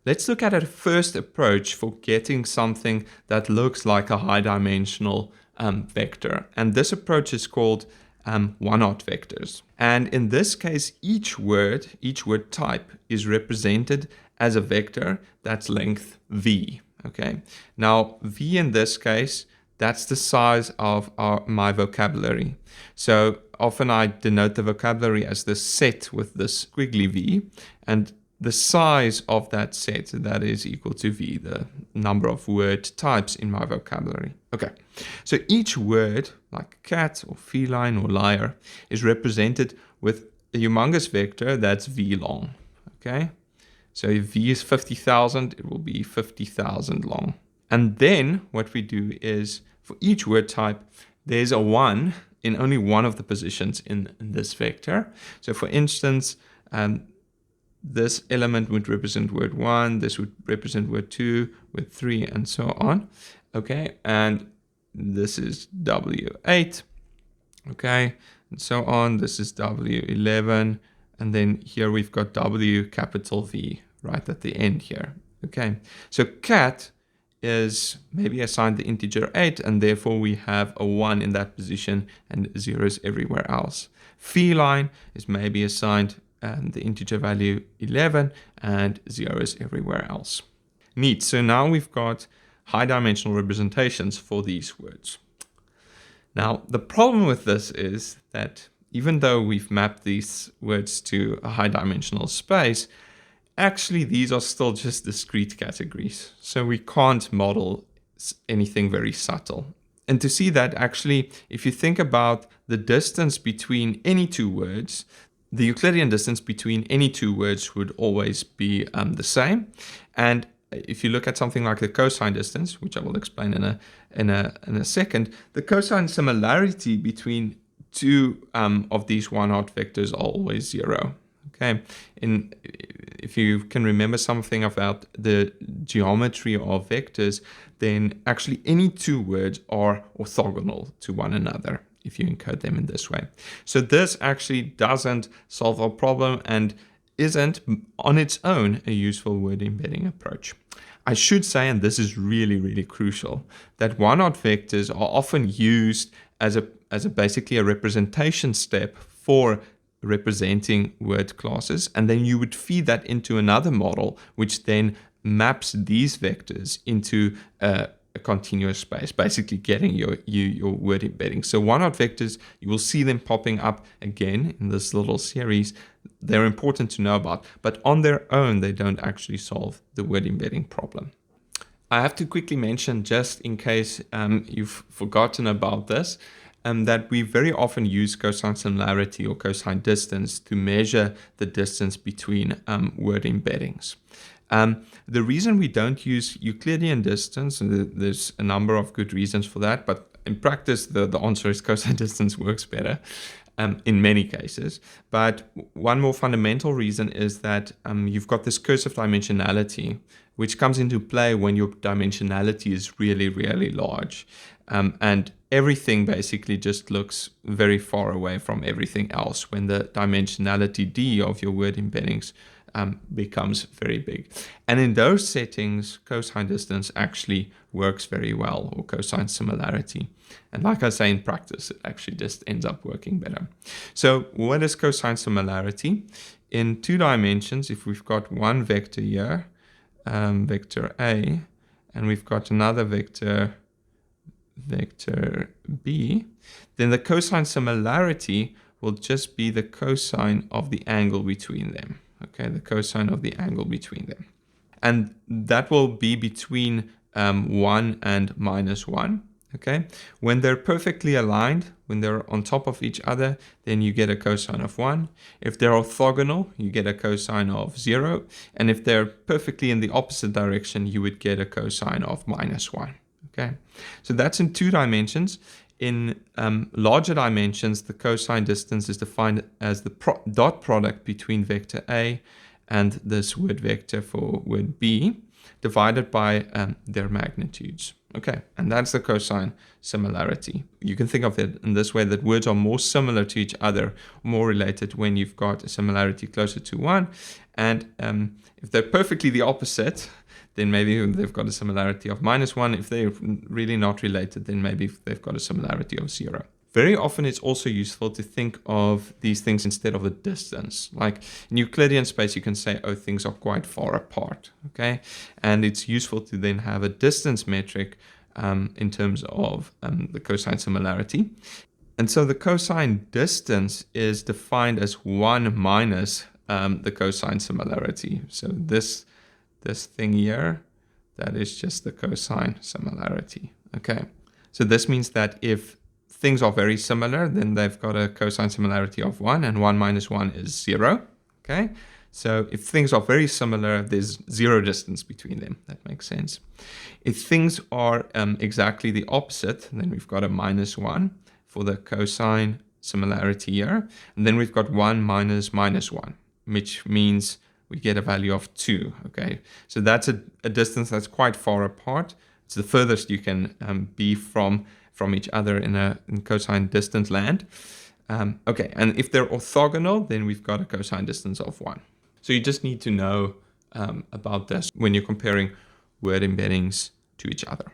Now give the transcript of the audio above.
Let's look at a first approach for getting something that looks like a high-dimensional vector. And this approach is called one-hot vectors. And in this case, each word type is represented as a vector that's length v. Okay. Now, v in this case, that's the size of my vocabulary. So often I denote the vocabulary as this set with this squiggly v, and the size of that set, that is equal to v, the number of word types in my vocabulary. Okay, so each word, like cat or feline or liar, is represented with a humongous vector that's v long. Okay, so if v is 50,000, it will be 50,000 long. And then what we do is, for each word type, there's a 1 in only one of the positions in this vector. So for instance, this element would represent word 1, this would represent word 2, word 3, and so on. Okay, and this is W8, okay, and so on. This is W11, and then here we've got W capital V right at the end here. Okay, so cat is maybe assigned the integer 8, and therefore we have a 1 in that position and zeros everywhere else. Feline is maybe assigned the integer value 11 and zeros everywhere else. Neat. So now we've got high dimensional representations for these words. Now, the problem with this is that even though we've mapped these words to a high dimensional space, actually these are still just discrete categories. So we can't model anything very subtle. And to see that, actually, if you think about the distance between any two words, the Euclidean distance between any two words would always be the same. And if you look at something like the cosine distance, which I will explain in a second, the cosine similarity between two of these one-hot vectors are always 0. Okay, if you can remember something about the geometry of vectors, then actually any two words are orthogonal to one another if you encode them in this way. So this actually doesn't solve our problem and isn't on its own a useful word embedding approach. I should say, and this is really, really crucial, that one-hot vectors are often used as basically a representation step for representing word classes, and then you would feed that into another model, which then maps these vectors into a continuous space, basically getting your word embedding. So one-hot vectors, you will see them popping up again in this little series. They're important to know about, but on their own, they don't actually solve the word embedding problem. I have to quickly mention, just in case you've forgotten about this, that we very often use cosine similarity or cosine distance to measure the distance between word embeddings. The reason we don't use Euclidean distance, and there's a number of good reasons for that, but in practice, the answer is cosine distance works better in many cases. But one more fundamental reason is that you've got this curse of dimensionality, which comes into play when your dimensionality is really, really large. And everything basically just looks very far away from everything else when the dimensionality D of your word embeddings becomes very big. And in those settings, cosine distance actually works very well, or cosine similarity. And like I say, in practice, it actually just ends up working better. So what is cosine similarity? In 2 dimensions, if we've got one vector here, vector A, and we've got another vector B, then the cosine similarity will just be the cosine of the angle between them. Okay, the cosine of the angle between them. And that will be between 1 and -1. Okay, when they're perfectly aligned, when they're on top of each other, then you get a cosine of 1. If they're orthogonal, you get a cosine of 0. And if they're perfectly in the opposite direction, you would get a cosine of -1. Okay, so that's in 2 dimensions. In larger dimensions, the cosine distance is defined as the dot product between vector A and this word vector for word B divided by their magnitudes. Okay, and that's the cosine similarity. You can think of it in this way, that words are more similar to each other, more related when you've got a similarity closer to 1. And if they're perfectly the opposite, then maybe they've got a similarity of -1. If they're really not related, then maybe they've got a similarity of 0. Very often it's also useful to think of these things instead of a distance. Like in Euclidean space, you can say, oh, things are quite far apart, okay? And it's useful to then have a distance metric in terms of the cosine similarity. And so the cosine distance is defined as 1 minus the cosine similarity. So this thing here, that is just the cosine similarity, okay? So this means that if things are very similar, then they've got a cosine similarity of 1, and 1 minus 1 is 0, okay? So if things are very similar, there's 0 distance between them. That makes sense. If things are exactly the opposite, then we've got a -1 for the cosine similarity here, and then we've got 1 minus -1, which means we get a value of 2, okay? So that's a distance that's quite far apart. It's the furthest you can be from each other in cosine distance land. Okay, and if they're orthogonal, then we've got a cosine distance of 1. So you just need to know about this when you're comparing word embeddings to each other.